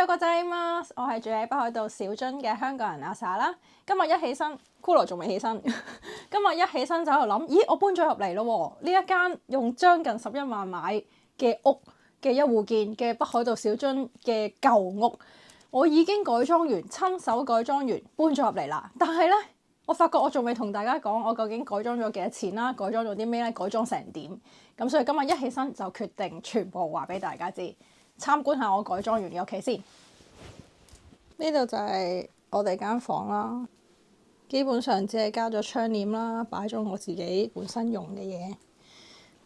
有個仔嘛，我係住喺北海道小樽嘅香港人阿 sa 啦。今日一起身，Cool 仲未起身。今日一起身就喺度諗，咦，我搬咗入嚟咯喎！呢一間用將近11萬買嘅屋嘅一戶建嘅北海道小樽嘅舊屋，我已經改裝完，親手改裝完，搬咗入嚟啦。但係呢，我發覺我仲未同大家講我究竟改裝咗幾多錢啦，改裝咗啲咩咧，改裝成點。咁所以今日一起身就決定全部話俾大家知，參觀下我改裝完嘅屋企先。呢度就係我哋間房啦，基本上只係加咗窗簾啦，擺咗我自己本身用嘅嘢。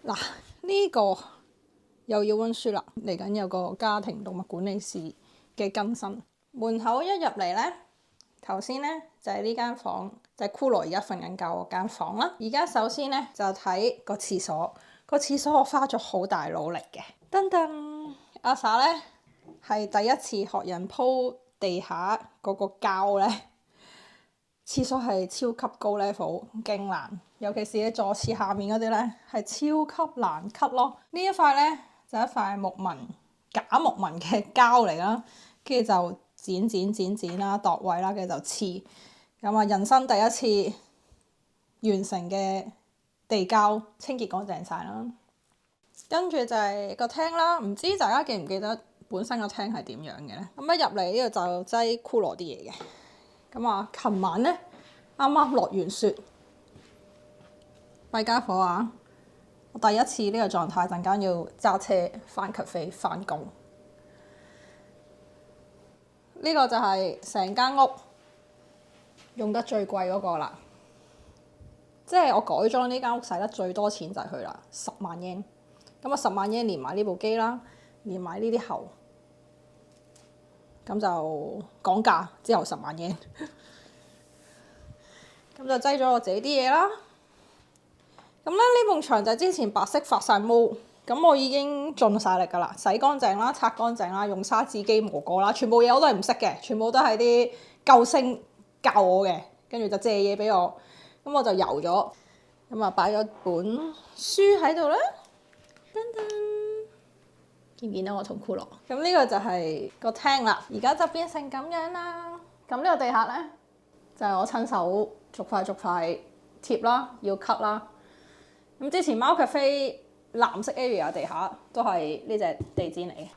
嗱，呢個又要溫書啦，嚟緊有個家庭動物管理師嘅更新。門口一入嚟呢，頭先呢就係呢間房，就係 Cool 而家瞓緊覺嗰間房啦。而家首先呢，就睇個廁所，個廁所我花咗好大努力嘅。噔噔，阿 sa 呢係第一次學人鋪地下嗰個膠呢，廁所係超級高 level，勁難，尤其是你坐廁下面嗰啲呢，係超級難 cut 咯。呢一塊呢，就一塊木紋假木紋嘅膠嚟啦，跟住就剪啦，度位啦，跟住就黐。咁啊，人生第一次完成嘅地膠清潔乾淨晒啦。跟住就係個廳啦，唔知大家記唔記得本身個廳係點樣嘅咧？咁一入嚟呢度就擠 Cool 啲嘢嘅。咁啊，琴晚咧啱啱落完雪，弊家伙啊！我第一次呢個狀態，陣間要揸車翻 cafe 翻工。呢個就係成間屋用得最貴嗰個啦，即係我改裝呢間屋使得最多錢就係佢啦，10萬yen。咁啊，10萬yen連埋呢部機啦，連埋呢啲喉，咁就講價之後10萬yen。咁就擠咗我自己啲嘢啦。咁咧呢埲牆就係之前白色發晒毛，咁我已經盡晒力㗎啦，洗乾淨啦，擦乾淨啦，用砂紙機磨過啦，全部嘢我都係唔識嘅，全部都係啲救星教我嘅，跟住就借嘢俾我，咁我就油咗，咁啊擺咗本書喺度啦。噔噔，見唔見到我同 Cool？咁呢個就係個廳啦，而家就變成咁樣啦。咁呢個地下呢，就係我親手逐塊貼啦，要 cut 啦。咁之前貓 cafe 藍色 area 地下都係呢隻地氈嚟嘅。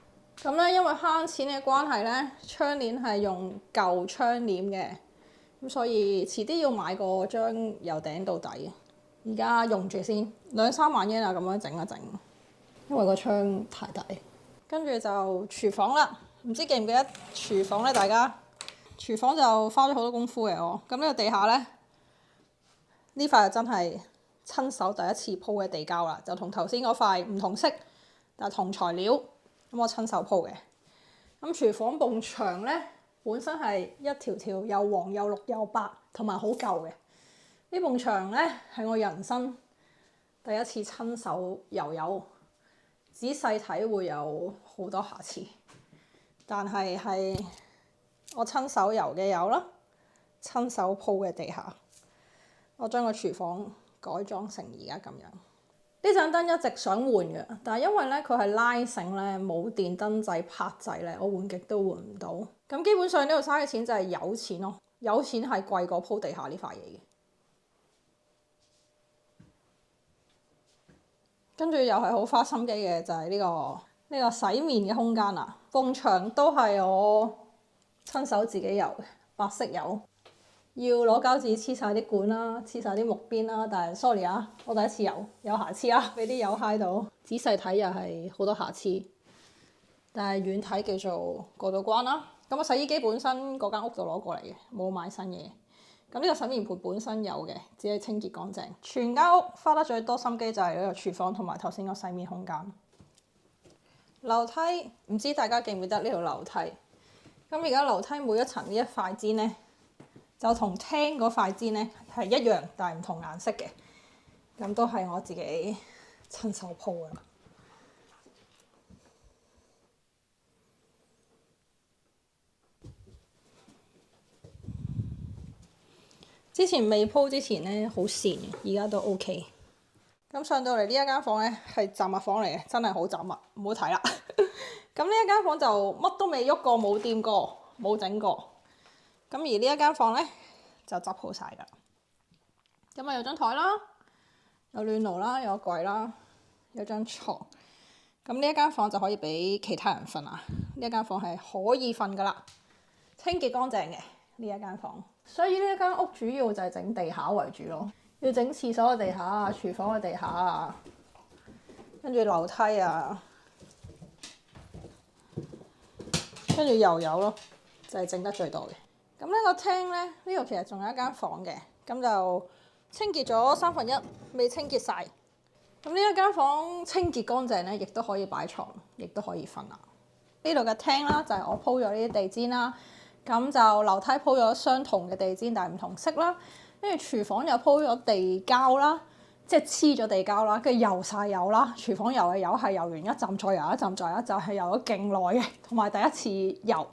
咁咧因為慳錢嘅關係呢，窗簾係用舊窗簾嘅，咁所以遲啲要買個將由頂到底。而家用住先，2-3萬yen啊，咁樣整一整。因為個窗太大，跟住就廚房啦。唔知記唔記得廚房咧？大家廚房就花咗好多功夫嘅我。咁呢個地下咧，呢塊就真係親手第一次鋪嘅地膠啦，就同頭先嗰塊唔同色，但係同材料。咁我親手鋪嘅。咁廚房埲牆咧，本身係一條條又黃又綠又白，同埋好舊嘅。呢埲牆咧係我人生第一次親手油。仔細睇會有好多瑕疵，但係我親手油嘅油啦，親手鋪嘅地下，我將個廚房改裝成而家咁樣。呢盞燈一直想換嘅，但係因為咧佢係拉繩咧，冇電燈掣拍掣咧，我換極都換唔到。咁基本上呢度嘥嘅錢就係有錢咯，有錢係貴過鋪地下呢塊嘢嘅。跟住又係好花心機嘅，就係呢個洗面嘅空間啦。埲牆都係我親手自己油嘅，白色油。要攞膠紙黐晒啲管啦，黐晒啲木邊啦。但係 sorry 啊，我第一次油有瑕疵啊，俾啲油揩到。仔細睇又係好多瑕疵，但係遠睇叫做過到關啦。咁我洗衣機本身嗰間屋度攞過嚟嘅，冇買新嘢。咁呢個洗面盆本身有嘅，只係清潔乾淨。全間屋花得最多心機就係呢個廚房同埋頭先個洗面空間。樓梯唔知大家記唔記得呢條樓梯？咁而家樓梯每一層呢一塊磚呢，就同廳嗰塊磚呢係一樣，但係唔同顏色嘅。咁都係我自己親手鋪㗎啦。之前未鋪之前咧好跣嘅，而家都 OK。咁上到嚟呢一間房咧係雜物房嚟嘅，真係好雜物，唔好睇啦。咁呢一間房就乜都未喐過，冇掂過，冇整過。咁而呢一間房咧就執好晒㗎。咁啊有張台啦，有暖爐啦，有個櫃啦，有張床。咁呢一間房就可以俾其他人瞓啦。呢一間房係可以瞓㗎啦，清潔乾淨嘅呢一間房。所以呢一間屋主要就係整地下為主咯，要整廁所嘅地下啊、廚房嘅地下啊，跟住樓梯啊，跟住又有咯，就係整得最多嘅。咁呢個廳咧，呢度其實仲有一間房嘅，咁就清潔咗1/3，未清潔晒。咁呢一間房清潔乾淨咧，亦都可以擺床，亦都可以瞓啦。呢度嘅廳啦，就係我鋪咗呢啲地氈啦。咁就樓梯鋪咗相同嘅地氈，但係唔同色啦。跟住廚房又鋪咗地膠啦，即係黐咗地膠啦，跟住油晒油啦。廚房油嘅油係油完一浸，再油一浸，再油一浸，係油咗勁耐嘅，同埋第一次油。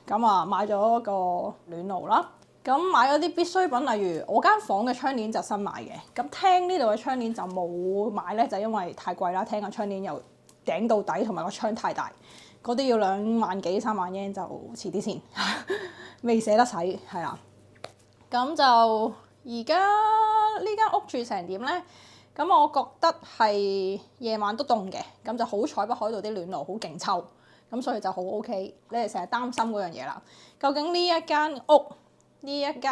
咁啊，買咗個暖爐啦。咁買咗啲必需品，例如我間房嘅窗簾就新買嘅。咁廳呢度嘅窗簾就冇買咧，就因為太貴啦。廳嘅窗簾由頂到底，同埋個窗太大。嗰啲要2萬幾3萬yen，就遲啲先，未捨得使，係啦。咁就而家呢間屋住成點咧？咁我覺得係夜晚都凍嘅，咁就好彩北海道啲暖爐好勁抽，咁所以就好 OK。你哋成日擔心嗰樣嘢啦，究竟呢一間屋，呢一間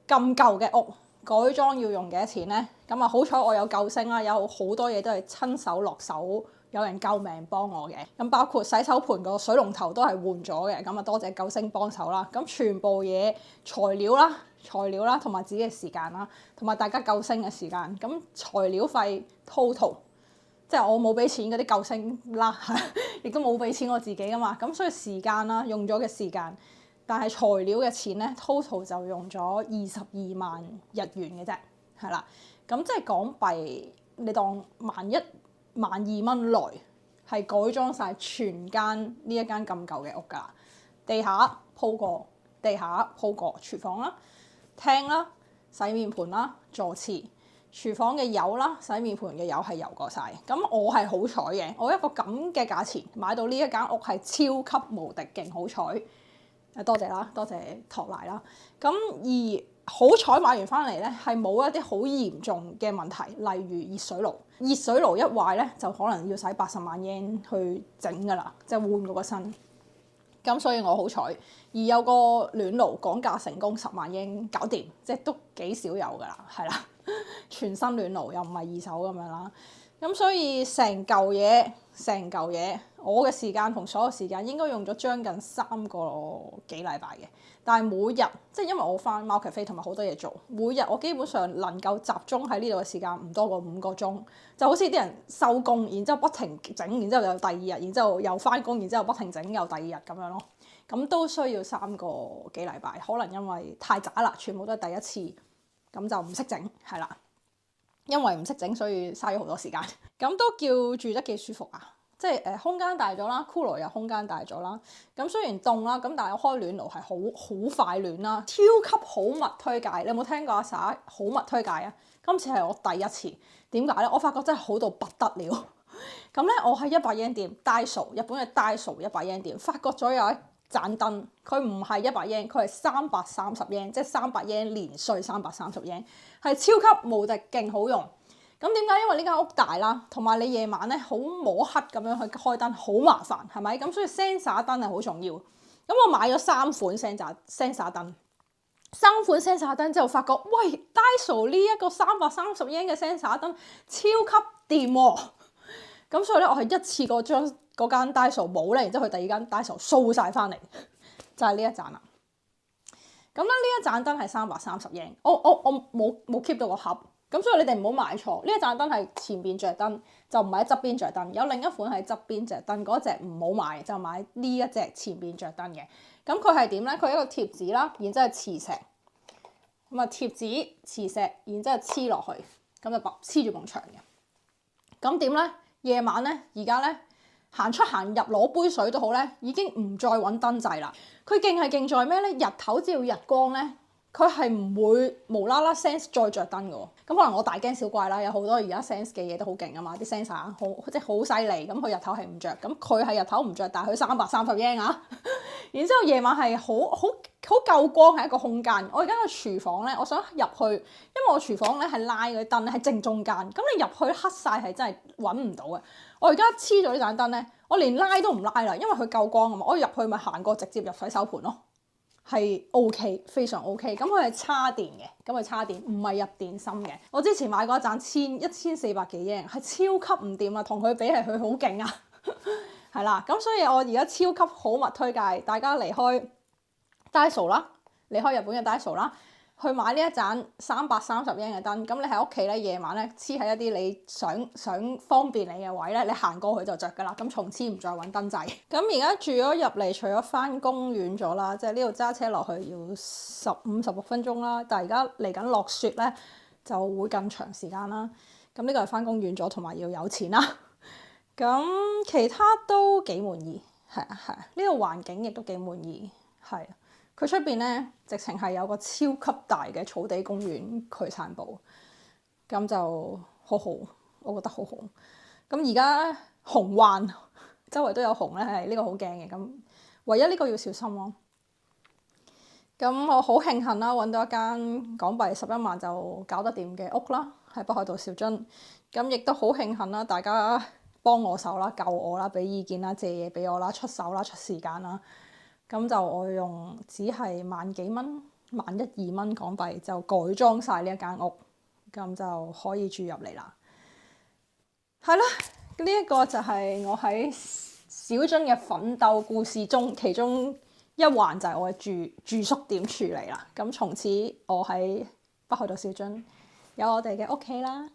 咁舊嘅屋改裝要用幾多錢咧？咁啊好彩我有救星啦，有好多嘢都係親手落手。有人救命幫我嘅，咁包括洗手盆個水龍頭都係換咗嘅，咁啊多謝救星幫手啦。咁全部嘢材料啦，同埋自己嘅時間啦，同埋大家救星嘅時間。咁材料費 total， 即係我冇俾錢嗰啲救星啦，亦都冇俾錢我自己噶嘛。咁所以時間啦，用咗嘅時間，但係材料嘅錢咧 total 就用咗22萬日元嘅啫，係啦。咁即係港幣，你當12000內係改裝晒全間呢一間咁舊嘅屋㗎啦。地下鋪過，廚房啦、廳啦、洗面盤啦、座廁、廚房嘅油啦、洗面盤嘅油係油過晒。咁我係好彩嘅，我一個咁嘅價錢買到呢一間屋係超級無敵勁好彩。多謝啦，多謝托賴啦。咁而好彩買完翻嚟咧，係冇一啲好嚴重嘅問題，例如熱水爐。熱水爐一壞咧，就可能要使80萬yen去整噶啦，即係換嗰個身。咁所以我好彩，而有個暖爐講價成功10萬yen搞掂，即係都幾少有噶啦，係啦，全新暖爐又唔係二手咁樣啦。咁所以成嚿嘢，我嘅時間同所有時間應該用咗將近3個幾禮拜嘅。但係每日即係因為我返貓咖啡同埋好多嘢做，每日我基本上能夠集中喺呢度嘅時間唔多過5個鐘，就好似啲人收工，然之後不停整，然之後又第二日，然之後又返工，然之後不停整又第二日咁樣咯。咁都需要3個幾禮拜，可能因為太渣啦，全部都係第一次，咁就唔識整，係啦。因為唔識整，所以嘥咗好多時間。咁都叫住得幾舒服啊！即係空間大咗啦，cooler 又空間大咗啦。咁雖然凍啦，咁但係開暖爐係好快暖啦，超級好物推介。你有冇聽過阿 Sa 好物推介啊？今次係我第一次。點解咧？我發覺真係好到不得了。咁咧，我喺100 yen 店 Daiso 日本嘅 Daiso 100 yen 店，發覺咗有一盞燈，佢唔係100 yen，佢係330 yen，即係300 yen連稅330 yen，係超級無敵勁好用。咁點解？因為呢間屋大啦，同埋你夜晚咧好摸黑咁樣去開燈，好麻煩，係咪？咁所以 sensor 燈係好重要。咁我買咗3款 sensor 燈，3款 sensor 燈之後發覺，喂 Daiso 呢一個330 yen 嘅 sensor 燈超級掂喎。咁所以咧，我係一次過將嗰間 Daiso 冇咧，然之後去第二間 Daiso 掃晒翻嚟，就係呢一盞啦。咁咧呢一盞燈係330 yen，我冇 keep 到個盒。咁所以你哋唔好買錯，呢一盞燈係前邊着燈，就唔係喺側邊着燈。有另一款係側邊着燈，嗰隻唔好買，就買呢一隻前邊着燈嘅。咁佢係點咧？佢係一個貼紙啦，然之後磁石，咁啊貼紙磁石，然之後黐落去，咁就黐住埲牆嘅。咁點咧？夜晚咧，而家咧行出行入攞杯水都好咧，已經唔再揾燈掣啦。佢勁係勁在咩咧？日頭只要日光咧，佢係唔會無啦啦 sense 再着燈嘅喎。咁可能我大驚小怪啦，有好多而家 sense 嘅嘢都好勁啊嘛，啲 sensor 好即係好犀利。咁佢日頭係唔着，咁佢係日頭唔着，但係佢330英啊。然之後夜晚係好夠光，係一個空間。我而家個廚房咧，我想入去，因為我廚房咧係拉嗰啲燈咧喺正中間，咁你入去黑晒係真係揾唔到嘅。我而家黐咗呢盞燈咧，我連拉都唔拉啦，因為佢夠光啊嘛。我入去咪行過直接入洗手盆咯，係 OK， 非常 OK。咁佢係叉電嘅，咁佢叉電唔係入電芯嘅。我之前買過一盞1400幾英，係超級唔掂啊，同佢比係佢好勁啊。係啦，咁所以我而家超級好物推介大家離開 Daiso 啦，離開日本嘅 Daiso 啦，去買呢一盞330英嘅燈。咁你喺屋企咧，夜晚咧黐喺一啲你想方便你嘅位咧，你行過去就着噶啦。咁從此唔再揾燈掣。咁而家住咗入嚟，除咗翻工遠咗啦，即係呢度揸車落去要15-16分鐘啦。但係而家嚟緊落雪咧，就會更長時間啦。咁呢個係翻工遠咗，同埋要有錢啦。咁其他都幾滿意，係啊，呢個環境亦都幾滿意，係啊。佢出邊咧直情係有個超級大嘅草地公園佢散步，咁就好好，我覺得好好。咁而家熊患，周圍都有熊咧，係呢個好驚嘅。咁唯一呢個要小心咯。咁我好慶幸啦，揾到一間港幣11萬就搞得掂嘅屋啦，喺北海道兆津。咁亦都好慶幸啦，大家幫我手啦，救我啦，俾意見啦，借嘢俾我啦，出手啦，出時間啦。咁就我用只係萬幾蚊，11,2蚊港幣就改裝晒呢一間屋，咁就可以住入嚟啦。係啦，呢一個就係我喺小津嘅奮鬥故事中其中一環，就係我嘅住宿點處理啦。咁從此我喺北海道兆津有我哋嘅屋企啦。